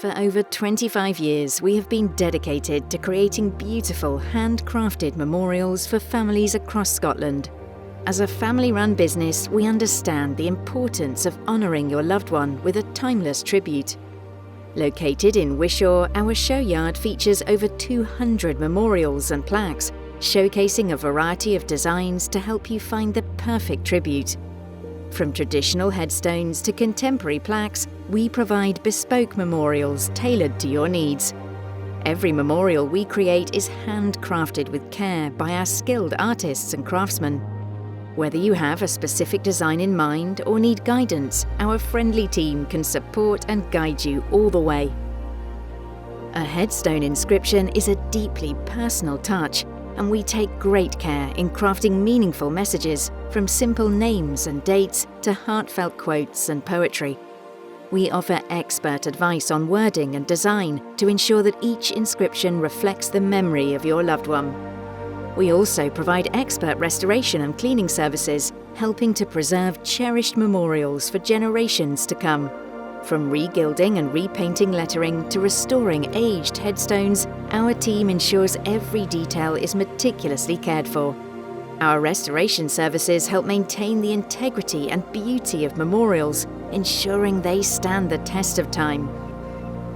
For over 25 years, we have been dedicated to creating beautiful, handcrafted memorials for families across Scotland. As a family-run business, we understand the importance of honouring your loved one with a timeless tribute. Located in Wishaw, our show yard features over 200 memorials and plaques, showcasing a variety of designs to help you find the perfect tribute. From traditional headstones to contemporary plaques, we provide bespoke memorials tailored to your needs. Every memorial we create is handcrafted with care by our skilled artists and craftsmen. Whether you have a specific design in mind or need guidance, our friendly team can support and guide you all the way. A headstone inscription is a deeply personal touch, and we take great care in crafting meaningful messages, from simple names and dates to heartfelt quotes and poetry. We offer expert advice on wording and design to ensure that each inscription reflects the memory of your loved one. We also provide expert restoration and cleaning services, helping to preserve cherished memorials for generations to come. From regilding and repainting lettering to restoring aged headstones, our team ensures every detail is meticulously cared for. Our restoration services help maintain the integrity and beauty of memorials, ensuring they stand the test of time.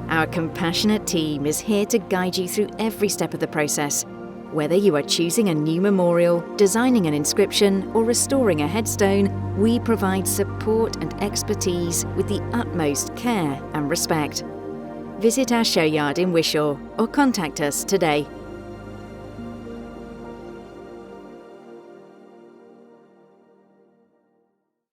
Our compassionate team is here to guide you through every step of the process. Whether you are choosing a new memorial, designing an inscription, or restoring a headstone, we provide support and expertise with the utmost care and respect. Visit our show yard in Wishaw or contact us today.